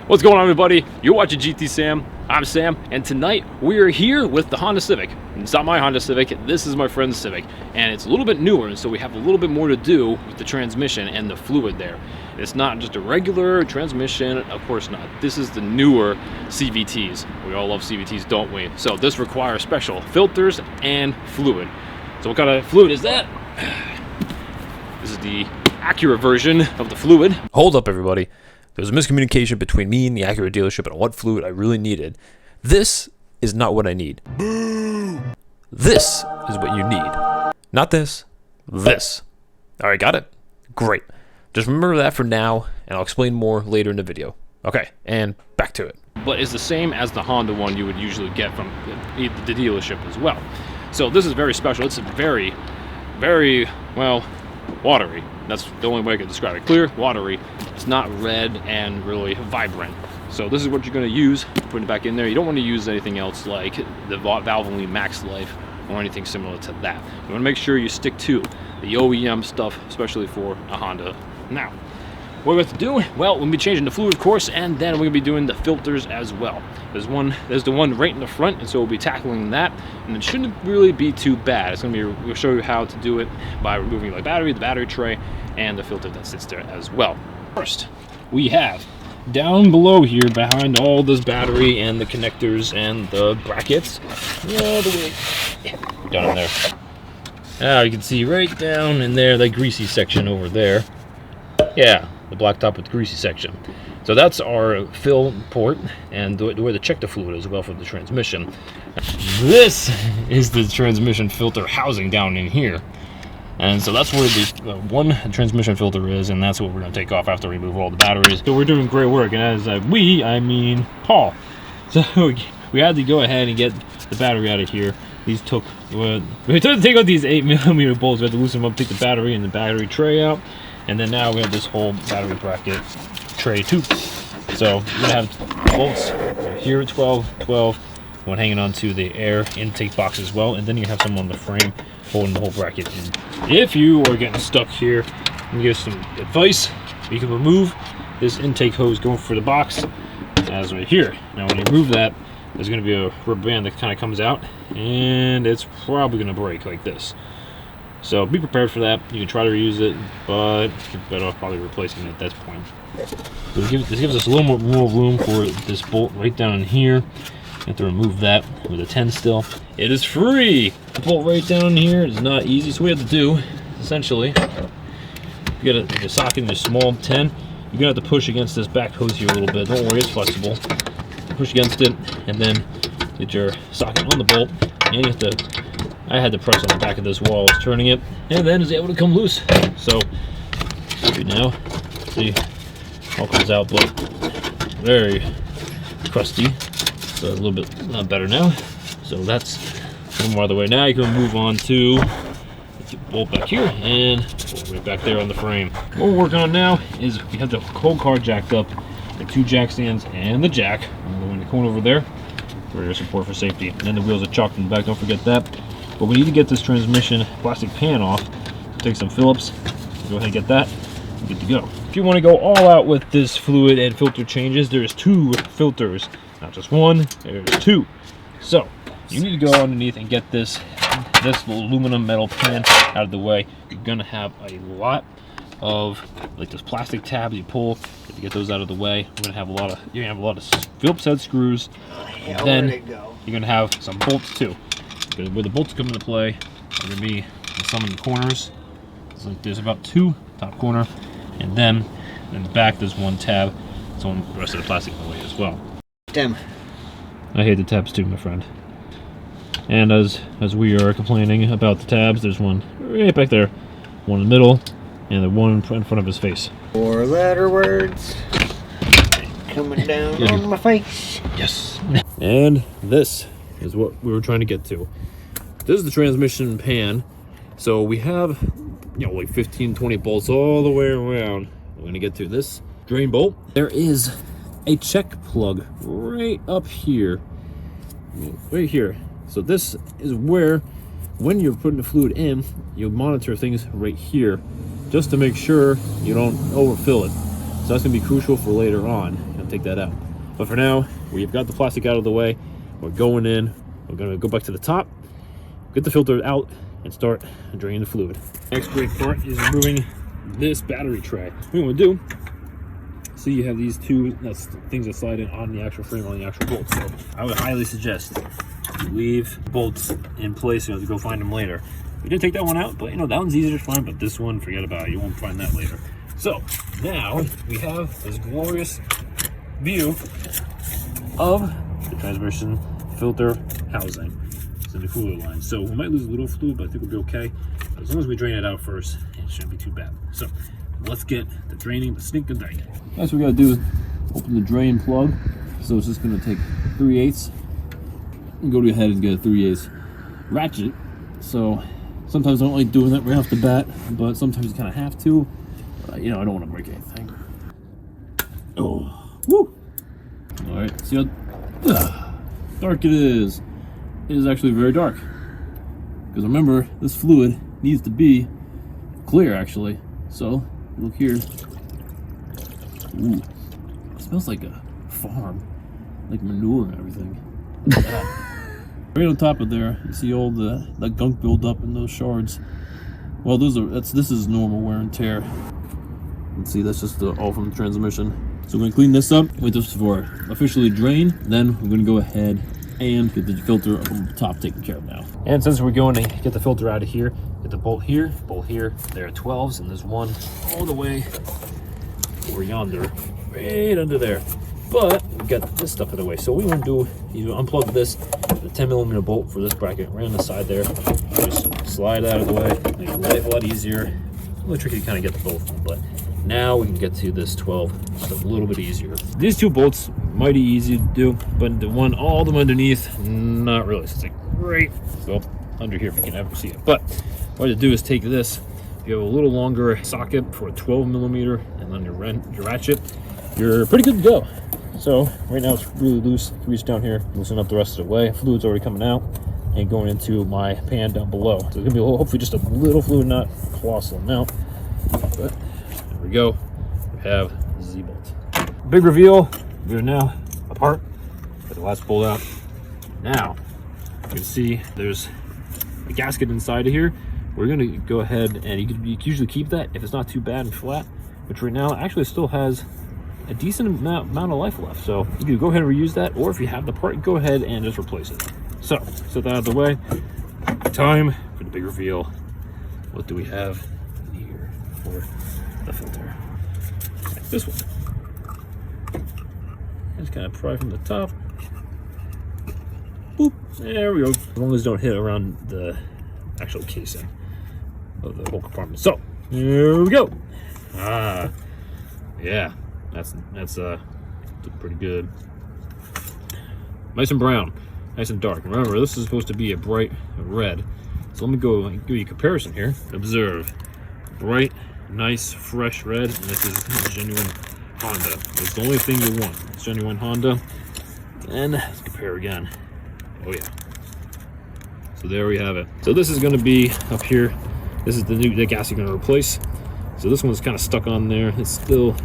What's going on, everybody? You're watching GT Sam. I'm Sam, and tonight we are here with the Honda Civic. It's not my Honda Civic, this is my friend's Civic, and it's a little bit newer, and so we have a little bit more to do with the transmission and the fluid there. It's not just a regular transmission, of course not. This is the newer CVTs. We all love CVTs, don't we? So this requires special filters and fluid. So what kind of fluid is that? This is the Acura version of the fluid. Hold up, everybody. There was a miscommunication between me and the Acura dealership on what fluid I really needed. This is not what I need. Boo! This is what you need. Not this. This. Alright, got it? Great. Just remember that for now, and I'll explain more later in the video. Okay, and back to it. But it's the same as the Honda one you would usually get from the dealership as well. So this is very special. It's very, very, well, watery. That's the only way I can describe it. Clear, watery. It's not red and really vibrant. So this is what you're going to use, putting it back in there. You don't want to use anything else like the Valvoline Max Life or anything similar to that. You want to make sure you stick to the OEM stuff, especially for a Honda. Now, what we have to do, well, we'll be changing the fluid, of course, and then we're going to be doing the filters as well. There's the one right in the front, and so we'll be tackling that, and it shouldn't really be too bad. It's going to be, we'll show you how to do it by removing the battery tray, and the filter that sits there as well. First, we have down below here, behind all this battery and the connectors and the brackets, all the way down in there. Now you can see right down in there, that greasy section over there. Yeah, the black top with the greasy section. So that's our fill port and where to check the fluid as well for the transmission. This is the transmission filter housing down in here. And so that's where the one transmission filter is, and that's what we're going to take off after we remove all the batteries. So we're doing great work, and as I mean Paul. So we had to go ahead and get the battery out of here. These took, we had to take out these 8mm bolts. We had to loosen them up, take the battery and the battery tray out. And then now we have this whole battery bracket tray too. So we're gonna have bolts here at 12, one hanging onto the air intake box as well, and then you have some on the frame holding the whole bracket in. If you are getting stuck here, I'm gonna give some advice. You can remove this intake hose going for the box, as right here. Now when you remove that, there's gonna be a rubber band that kind of comes out, and it's probably gonna break like this. So be prepared for that. You can try to reuse it, but you're better off probably replacing it at that point. So this gives us a little more room for this bolt right down in here. You have to remove that with a 10 still. It is free! The bolt right down here is not easy, so what we have to do, essentially, you got a socket in your small 10. You're gonna have to push against this back hose here a little bit. Don't worry, it's flexible. Push against it, and then get your socket on the bolt, and you have to, I had to press on the back of this while I was turning it, and then it's able to come loose. So, right now, see, all comes out, but very crusty. So a little bit not better now. So that's one more of the way. Now you can move on to the bolt back here and right back there on the frame. What we're working on now is we have the whole car jacked up, the two jack stands and the jack. I'm going to come over there for your support for safety. And then the wheels are chalked in the back. Don't forget that. But we need to get this transmission plastic pan off. Take some Phillips, go ahead and get that, and good to go. If you want to go all out with this fluid and filter changes, there's two filters, not just one, there's two. So you need to go underneath and get this aluminum metal pan out of the way. You're gonna have a lot of like this plastic tabs you pull. You have to get those out of the way. You're gonna have a lot of Phillips head screws. And then you're gonna have some bolts too. Where the bolts come into play, are going to be some in the corners. It's like there's about two top corner, and then in the back there's one tab. So the rest of the plastic in the way as well. Damn. I hate the tabs too, my friend. And as we are complaining about the tabs, there's one right back there, one in the middle, and the one in front of his face. 4-letter words coming down on my face. Yes. And this is what we were trying to get to. This is the transmission pan. So we have, like 15-20 bolts all the way around. We're gonna get to this drain bolt. There is a check plug right up here, right here. So this is where, when you're putting the fluid in, you'll monitor things right here, just to make sure you don't overfill it. So that's gonna be crucial for later on. You have take that out. But for now, we've got the plastic out of the way. We're going in. We're going to go back to the top, get the filter out, and start draining the fluid. Next great part is removing this battery tray. What you want to do, so you have these two things that slide in on the actual frame, on the actual bolts. So I would highly suggest you leave bolts in place. You have to go find them later. We did take that one out, but you know, that one's easier to find, but this one, forget about it. You won't find that later. So now we have this glorious view of the transmission filter housing. It's in the fluid line. So we might lose a little fluid, but I think we'll be okay. As long as we drain it out first, it shouldn't be too bad. So let's get the draining, the stinking thing. That's what we gotta do is open the drain plug. So it's just gonna take 3/8 and go ahead and get a 3/8 ratchet. So sometimes I don't like doing that right off the bat, but sometimes you kind of have to. You know, I don't want to break anything. Oh, woo! All right, see how dark it is. It is actually very dark. Because remember, this fluid needs to be clear, actually. So look here. Ooh, it smells like a farm, like manure and everything. Right on top of there, you see all the gunk build up in those shards. Well, this is normal wear and tear. You can see that's just all from the transmission. So we're gonna clean this up, wait this for officially drain. Then we're gonna go ahead and get the filter up on the top taken care of now. And since we're going to get the filter out of here, get the bolt here. There are 12s, and there's one all the way over yonder, right under there. But we got this stuff out of the way. So what we want to do is unplug this, the 10mm bolt for this bracket right on the side there. Just slide that out of the way, make life a lot easier. A little tricky to kind of get the both, but now we can get to this 12 just a little bit easier. These two bolts, mighty easy to do, but the one all the way underneath, not really. So it's like right, well, under here if you can ever see it. But what to do is take this, you have a little longer socket for a 12mm, and then your ratchet, you're pretty good to go. So right now it's really loose. If you reach down here, loosen up the rest of the way. Fluid's already coming out and going into my pan down below. So it's gonna be hopefully just a little fluid, not a colossal amount. But there we go. We have the Z-bolt. Big reveal. We are now apart. Got the last bolt out. Now you can see there's a gasket inside of here. We're gonna go ahead and you can usually keep that if it's not too bad and flat, which right now actually still has a decent amount of life left. So you can go ahead and reuse that, or if you have the part, go ahead and just replace it. So set that out of the way. Time for the big reveal. What do we have here for the filter? This one. Just kind of pry from the top. Boop. There we go. As long as it don't hit around the actual casing of the whole compartment. So here we go. Yeah. That's pretty good. Nice and brown, nice and dark. Remember, this is supposed to be a bright red. So let me go and give you a comparison here. Observe, bright, nice, fresh red, and this is genuine Honda. It's the only thing you want. It's genuine Honda. And let's compare again. Oh yeah. So there we have it. So this is going to be up here. This is the gas you're going to replace. So this one's kind of stuck on there. It's still.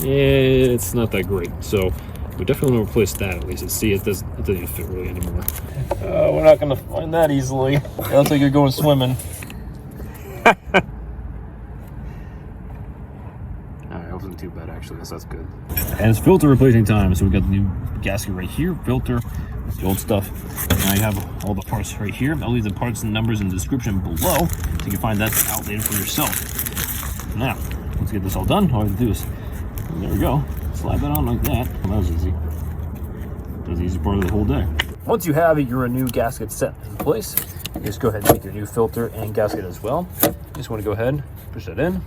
It's not that great, so we definitely want to replace that at least and see it doesn't even fit really anymore. We're not going to find that easily. It looks like you're going swimming. Alright, that wasn't too bad actually, so that's good. And it's filter replacing time, so we got the new gasket right here, filter, the old stuff. Now you have all the parts right here. I'll leave the parts and numbers in the description below so you can find that out later for yourself. Now, let's get this all done. All I have to do is there we go. Slide that on like that. Well, that was easy. That was the easy part of the whole day. Once you have your new gasket set in place, you just go ahead and take your new filter and gasket as well. You just want to go ahead, push that in,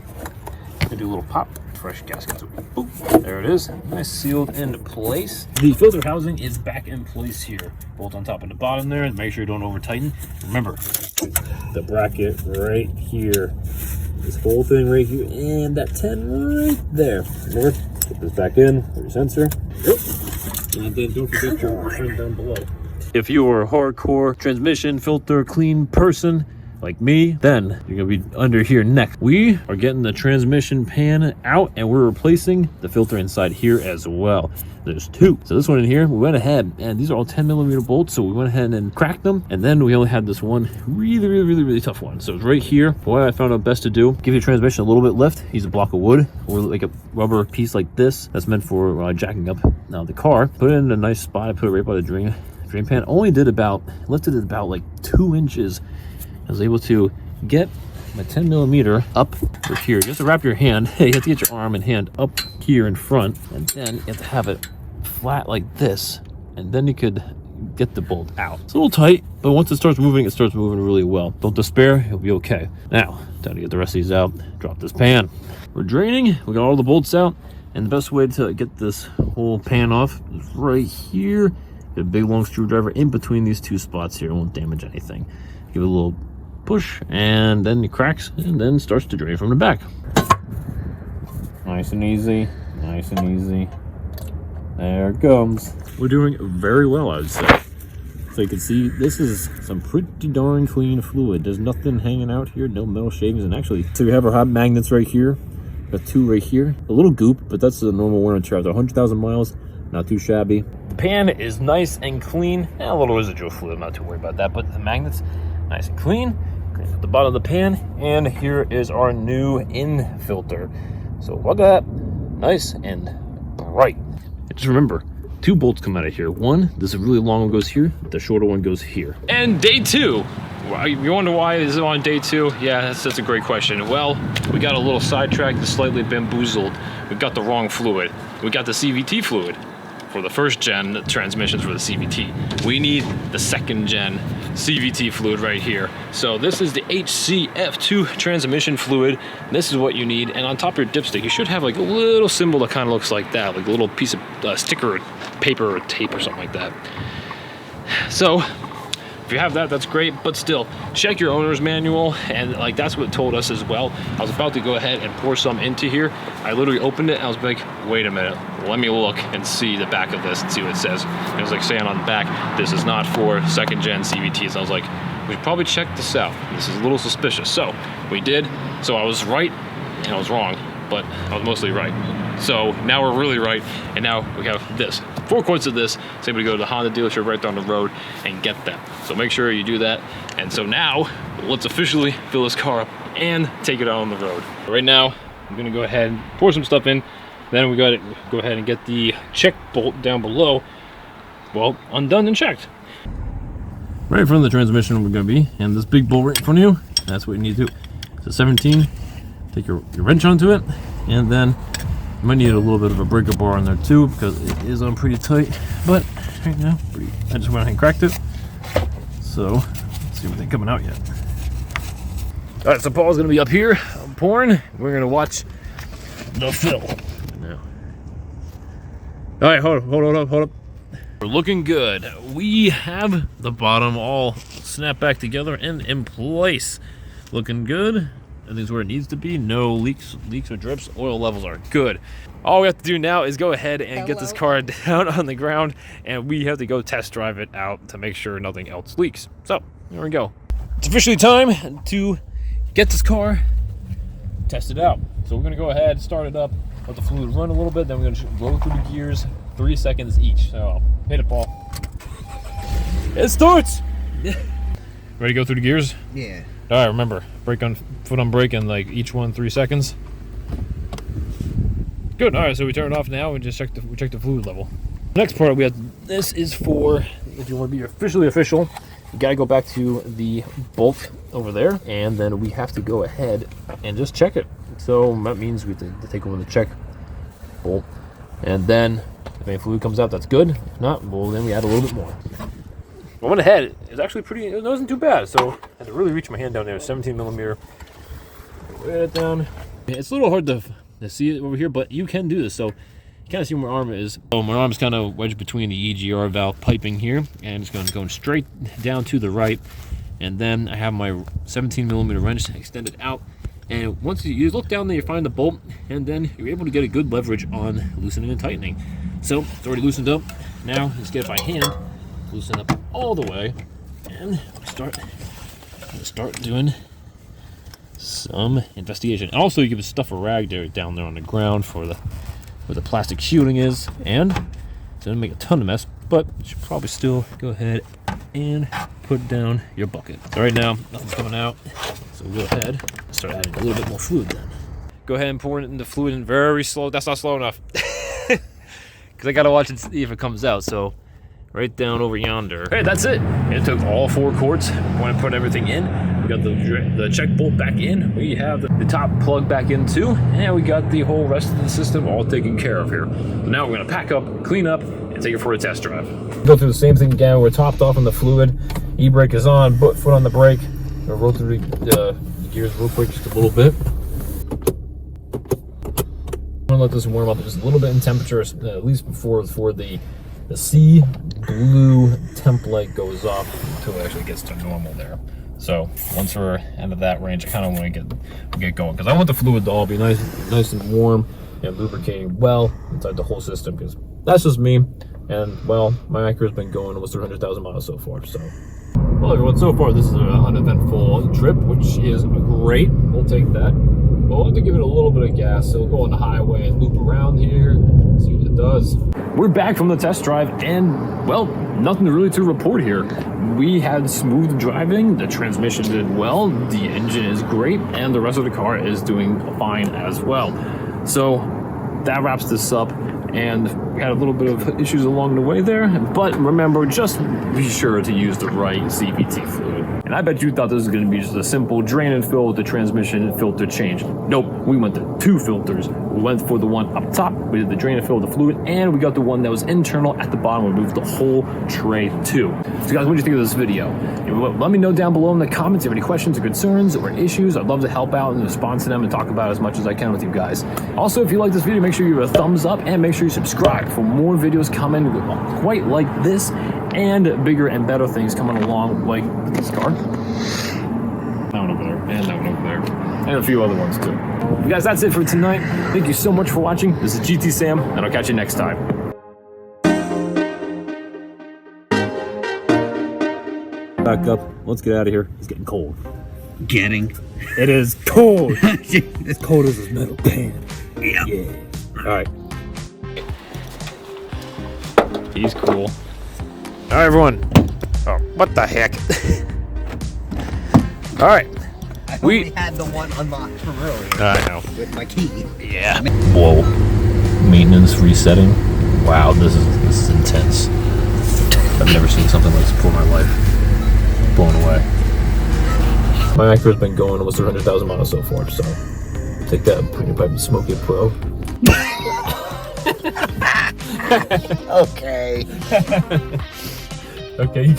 and do a little pop. Fresh gasket. So, boop, there it is. Nice sealed into place. The filter housing is back in place here. Bolt on top and the bottom there. Make sure you don't over tighten. Remember, the bracket right here. This whole thing right here and that 10 right there. Remember, put this back in for your sensor. Yep. And then don't forget your friend down below. If you are a hardcore transmission filter clean person, like me, then you're gonna be under here next. We are getting the transmission pan out, and we're replacing the filter inside here as well. There's two. So this one in here, we went ahead, and these are all 10mm bolts, so we went ahead and cracked them, and then we only had this one really tough one. So it's right here. What I found out best to do, give your transmission a little bit lift, use a block of wood, or like a rubber piece like this, that's meant for jacking up the car. Put it in a nice spot. I put it right by the drain pan. Only lifted it about like 2 inches. I was able to get my 10mm up right here. You have to wrap your hand. You have to get your arm and hand up here in front, and then you have to have it flat like this, and then you could get the bolt out. It's a little tight, but once it starts moving really well. Don't despair, you'll be okay. Now, time to get the rest of these out. Drop this pan. We're draining. We got all the bolts out, and the best way to get this whole pan off is right here. Get a big long screwdriver in between these two spots here. It won't damage anything. Give it a little push, and then it cracks, and then starts to drain from the back. Nice and easy, nice and easy. There it comes. We're doing very well, I would say. So you can see, this is some pretty darn clean fluid. There's nothing hanging out here, no metal shavings, and actually, so we have our hot magnets right here. Got two right here. A little goop, but that's the normal wear and tear. After 100,000 miles, not too shabby. The pan is nice and clean. A little residual fluid, I'm not too worried about that, but the magnets, nice and clean. Clean at the bottom of the pan, and here is our new in filter. So look at that, nice and bright. Just remember, two bolts come out of here. One, this really long one goes here, the shorter one goes here. And day two. You wonder why is it on day two? Yeah, that's a great question. Well, we got a little sidetracked, slightly bamboozled. We got the wrong fluid. We got the CVT fluid for the first gen transmissions for the CVT. We need the second gen CVT fluid right here. So this is the HCF2 transmission fluid. This is what you need. And on top of your dipstick, you should have like a little symbol that kind of looks like that, like a little piece of sticker, paper, or tape, or something like that. So if you have that, that's great, but still, check your owner's manual, and like that's what it told us as well. I was about to go ahead and pour some into here. I literally opened it, and I was like, wait a minute, let me look and see the back of this and see what it says. And it was like saying on the back, this is not for second gen CVTs. And I was like, we should probably check this out. This is a little suspicious. So we did. So I was right and I was wrong, but I was mostly right. So now we're really right, and now we have this. 4 quarts of this, so able to go to the Honda dealership right down the road and get them. So make sure you do that. And so now, let's officially fill this car up and take it out on the road. Right now, I'm gonna go ahead and pour some stuff in. Then we gotta go ahead and get the check bolt down below, well, undone and checked. Right in front of the transmission we're gonna be, and this big bolt right in front of you, that's what you need to do. So 17, take your wrench onto it, and then you might need a little bit of a breaker bar on there too, because it is on pretty tight, but right now, I just went ahead and cracked it. So, let's see if they're coming out yet. All right, so Paul's gonna be up here, I'm pouring. We're gonna watch the fill now. All right, hold up. We're looking good. We have the bottom all snapped back together and in place. Looking good. Everything's where it needs to be. No leaks or drips. Oil levels are good. All we have to do now is go ahead and get this car down on the ground, and we have to go test drive it out to make sure nothing else leaks. So, there we go. It's officially time to get this car tested out. So we're gonna go ahead, start it up, let the fluid run a little bit, then we're gonna blow through the gears, 3 seconds each. So, hit it, Paul. It starts! Ready to go through the gears? Yeah. All right, remember, foot on brake, and like each one 3 seconds. Good. All right, so we turn it off now and just check the fluid level. Next part we have, this is for if you want to be officially official, you gotta go back to the bolt over there, and then we have to go ahead and just check it. So that means we have to take over the check bolt, and then if any fluid comes out, that's good. If not, well, then we add a little bit more. I went ahead. It's actually pretty. It wasn't too bad. So I had to really reach my hand down there. 17mm. Right it down. It's a little hard to see it over here, but you can do this. So you kind of see where my arm is. So my arm's kind of wedged between the EGR valve piping here, and it's going straight down to the right. And then I have my 17mm wrench extended out. And once you look down there, you find the bolt, and then you're able to get a good leverage on loosening and tightening. So it's already loosened up. Now just get it by hand. Loosen up all the way and start start doing some investigation. Also, you can stuff a rag down there on the ground for where the plastic shielding is, and it doesn't make a ton of mess, but you should probably still go ahead and put down your bucket. So right now, nothing's coming out, so we'll go ahead and start adding a little bit more fluid then. Go ahead and pour it in the fluid in very slow. That's not slow enough. Because I gotta watch it see if it comes out, so right down over yonder. Hey, that's it. It took all 4 quarts. Want to put everything in. We got the check bolt back in. We have the top plug back in too, and we got the whole rest of the system all taken care of here. So now we're gonna pack up, clean up, and take it for a test drive. Go through the same thing again. We're topped off on the fluid. E-brake is on, foot on the brake. We'll roll through the gears real quick, just a little bit. I'm gonna let this warm up just a little bit in temperature, at least before the sea blue temp light goes off until it actually gets to normal there. So once we're out of that range, I kind of want to get going because I want the fluid to all be nice and warm and lubricating well inside the whole system, because that's just me. And well, my Acura's been going almost 300,000 miles so far. So well, everyone, so far this is an uneventful trip, which is great. We'll take that. We'll have to give it a little bit of gas, so we'll go on the highway and loop around here, see what it does. We're back from the test drive, and, well, nothing really to report here. We had smooth driving, the transmission did well, the engine is great, and the rest of the car is doing fine as well. So that wraps this up, and we had a little bit of issues along the way there, but remember, just be sure to use the right CVT fluid. And I bet you thought this was going to be just a simple drain and fill with the transmission filter change. Nope, we went to 2 filters. We went for the one up top, we did the drain and fill with the fluid, and we got the one that was internal at the bottom. We moved the whole tray too. So guys, what do you think of this video? Let me know down below in the comments if you have any questions or concerns or issues. I'd love to help out and respond to them and talk about it as much as I can with you guys. Also, if you like this video, make sure you give it a thumbs up and make sure you subscribe for more videos coming quite like this, and bigger and better things coming along, like this car. That one over there, and that one over there, and a few other ones too. You guys, that's it for tonight. Thank you so much for watching. This is GT Sam, and I'll catch you next time. Back up. Let's get out of here. It's getting cold. It is cold. It's cold as this metal pan. Yep. Yeah. All right. He's cool. All right, everyone. Oh, what the heck? All right. I only had the one unlocked from earlier. I know. With my key. Yeah. Whoa. Maintenance resetting. Wow, this is intense. I've never seen something like this before in my life. Blown away. My Acura's been going almost 300,000 miles so far, so take that and put your pipe and smoke it, pro. Okay. Okay.